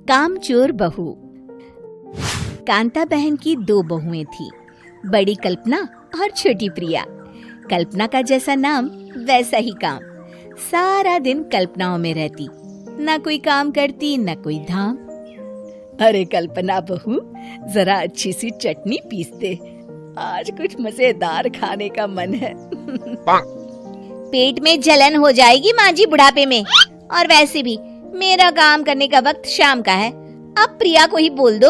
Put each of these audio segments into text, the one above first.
कामचोर बहू। कांता बहन की दो बहुएं थी, बड़ी कल्पना और छोटी प्रिया। कल्पना का जैसा नाम वैसा ही काम। सारा दिन कल्पनाओं में रहती, ना कोई काम करती न कोई धाम। अरे कल्पना बहू, जरा अच्छी सी चटनी पीस दे, आज कुछ मजेदार खाने का मन है। पेट में जलन हो जाएगी माँ जी बुढ़ापे में, और वैसे भी मेरा काम करने का वक्त शाम का है, अब प्रिया को ही बोल दो।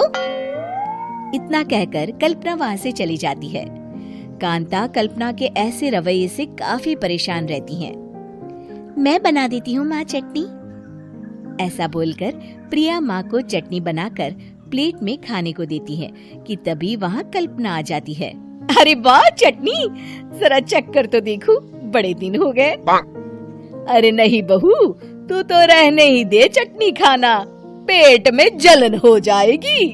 इतना कहकर कल्पना वहाँ से चली जाती है। कांता कल्पना के ऐसे रवैये से काफी परेशान रहती हैं। मैं बना देती हूँ माँ चटनी, ऐसा बोलकर प्रिया माँ को चटनी बनाकर प्लेट में खाने को देती है कि तभी वहाँ कल्पना आ जाती है। अरे वाह चटनी, जरा चख कर तो देखो, बड़े दिन हो गए। अरे नहीं बहू, तू तो रहने ही दे चटनी खाना, पेट में जलन हो जाएगी।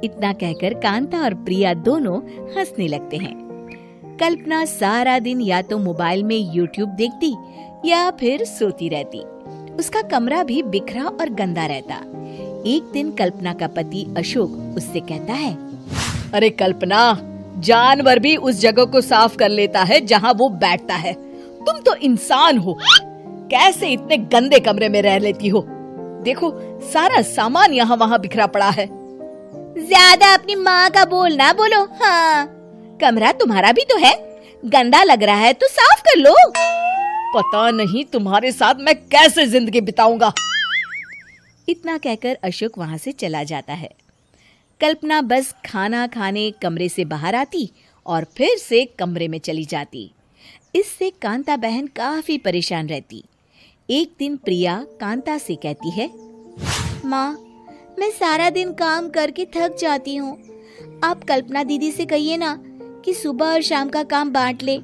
इतना कहकर कांता और प्रिया दोनों हंसने लगते हैं। कल्पना सारा दिन या तो मोबाइल में यूट्यूब देखती या फिर सोती रहती। उसका कमरा भी बिखरा और गंदा रहता। एक दिन कल्पना का पति अशोक उससे कहता है, अरे कल्पना, जानवर भी उस जगह को साफ कर लेता है जहाँ वो बैठता है, तुम तो इंसान हो, कैसे इतने गंदे कमरे में रह लेती हो? देखो सारा सामान यहाँ वहाँ बिखरा पड़ा है। ज्यादा अपनी माँ का बोल ना बोलो। हाँ, कमरा तुम्हारा भी तो है, गंदा लग रहा है तो साफ कर लो। पता नहीं तुम्हारे साथ मैं कैसे जिंदगी बिताऊंगा। इतना कहकर अशोक वहाँ से चला जाता है। कल्पना बस खाना खाने कमरे से बाहर आती और फिर से कमरे में चली जाती। इससे कांता बहन काफी परेशान रहती। एक दिन प्रिया कांता से कहती है, माँ, मैं सारा दिन काम करके थक जाती हूँ, आप कल्पना दीदी से कहिए ना कि सुबह और शाम का काम बांट ले,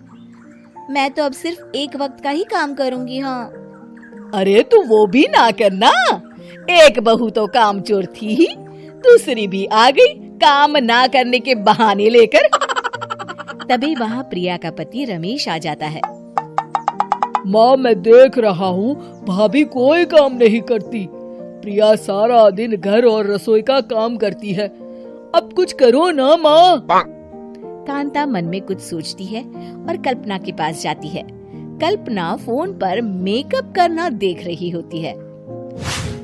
मैं तो अब सिर्फ एक वक्त का ही काम करूँगी। हाँ। अरे तू वो भी ना करना, एक बहू तो कामचोर थी ही, दूसरी भी आ गई काम ना करने के बहाने लेकर। तभी वहाँ प्रिया का पति रमेश आ जाता है। माँ, मैं देख रहा हूँ भाभी कोई काम नहीं करती, प्रिया सारा दिन घर और रसोई का काम करती है, अब कुछ करो ना माँ। कांता मन में कुछ सोचती है और कल्पना के पास जाती है। कल्पना फोन पर मेकअप करना देख रही होती है।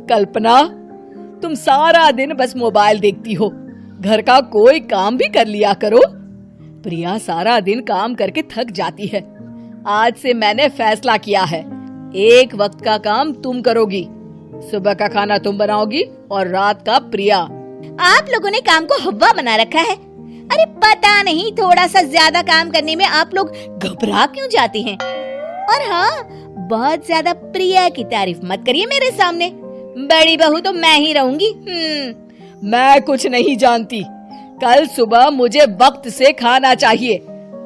कल्पना, तुम सारा दिन बस मोबाइल देखती हो, घर का कोई काम भी कर लिया करो। प्रिया सारा दिन काम करके थक जाती है। आज से मैंने फैसला किया है, एक वक्त का काम तुम करोगी, सुबह का खाना तुम बनाओगी और रात का प्रिया। आप लोगों ने काम को हवा बना रखा है। अरे पता नहीं थोड़ा सा ज्यादा काम करने में आप लोग घबरा क्यों जाते हैं। और हाँ, बहुत ज्यादा प्रिया की तारीफ मत करिए मेरे सामने, बड़ी बहू तो मैं ही रहूंगी। मैं कुछ नहीं जानती, कल सुबह मुझे वक्त से खाना चाहिए,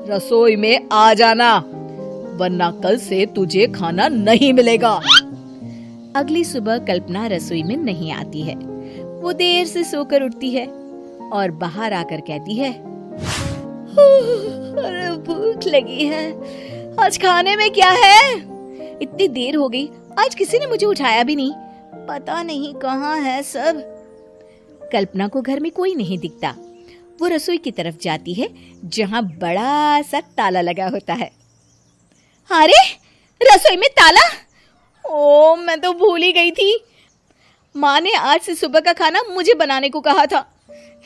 रसोई में आ जाना, वरना कल से तुझे खाना नहीं मिलेगा। अगली सुबह कल्पना रसोई में नहीं आती है। वो देर से सोकर उठती है और बाहर आकर कहती है, अरे भूख लगी है, आज खाने में क्या है? इतनी देर हो गई, आज किसी ने मुझे उठाया भी नहीं, पता नहीं कहाँ है सब। कल्पना को घर में कोई नहीं दिखता। वो रसोई की तरफ जाती है जहाँ बड़ा सा ताला लगा होता है। अरे रसोई में ताला? ओ, मैं तो भूल ही गई थी। माँ ने आज से सुबह का खाना मुझे बनाने को कहा था।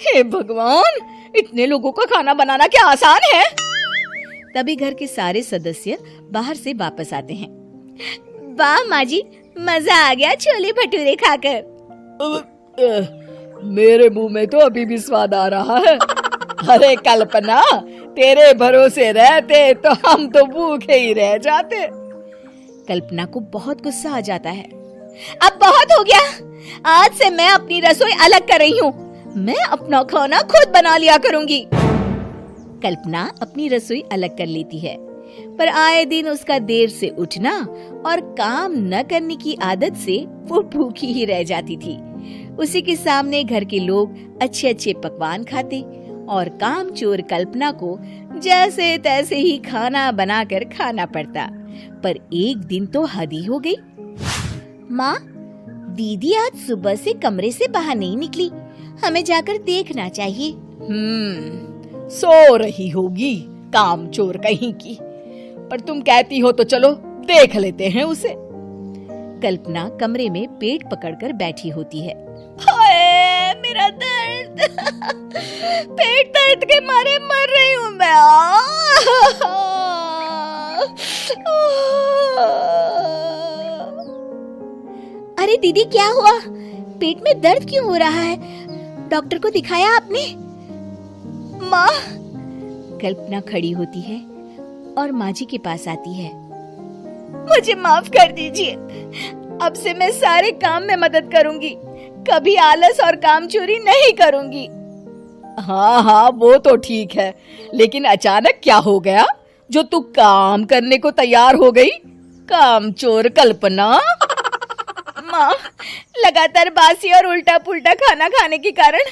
हे भगवान, इतने लोगों का खाना बनाना क्या आसान है? तभी घर के सारे सदस्य बाहर से वापस आते हैं। वाह माँ जी, मजा आ गया छोले भटूरे खाकर। मेरे मुंह में तो अभी भी स्वाद आ रहा है। अरे कल्पना, तेरे भरोसे रहते तो हम तो भूखे ही रह जाते। कल्पना को बहुत गुस्सा आ जाता है। अब बहुत हो गया, आज से मैं अपनी रसोई अलग कर रही हूँ, मैं अपना खाना खुद बना लिया करूँगी। कल्पना अपनी रसोई अलग कर लेती है, पर आए दिन उसका देर से उठना और काम न करने की आदत से वो भूखी ही रह जाती थी। उसी के सामने घर के लोग अच्छे अच्छे पकवान खाते और कामचोर कल्पना को जैसे तैसे ही खाना बनाकर खाना पड़ता। पर एक दिन तो हद ही हो गई। माँ, दीदी आज सुबह से कमरे से बाहर नहीं निकली, हमें जाकर देखना चाहिए। सो रही होगी कामचोर कहीं की, पर तुम कहती हो तो चलो देख लेते हैं उसे। कल्पना कमरे में पेट पकड़कर बैठी होती है। हाय मेरा दर्द, पेट दर्द के मारे मर रही हूँ मैं। अरे दीदी, क्या हुआ? पेट में दर्द क्यों हो रहा है? डॉक्टर को दिखाया आपने? माँ। कल्पना खड़ी होती है और माँ जी के पास आती है। मुझे माफ कर दीजिए, अब से मैं सारे काम में मदद करूंगी, कभी आलस और काम चोरी नहीं करूंगी। हाँ वो तो ठीक है, लेकिन अचानक क्या हो गया जो तू काम करने को तैयार हो गई? कामचोर कल्पना। माँ, लगातार बासी और उल्टा पुल्टा खाना खाने के कारण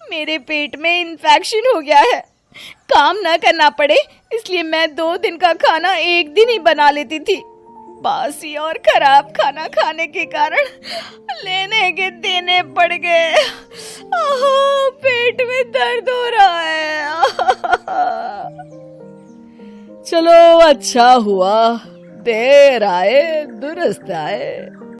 मेरे पेट में इन्फेक्शन हो गया है। काम न करना पड़े इसलिए मैं 2 दिन का खाना एक दिन ही बना लेती थी। बासी और खराब खाना खाने के कारण लेने के देने पड़ गए। पेट में दर्द हो रहा है। चलो अच्छा हुआ, देर आए दुरुस्त आए।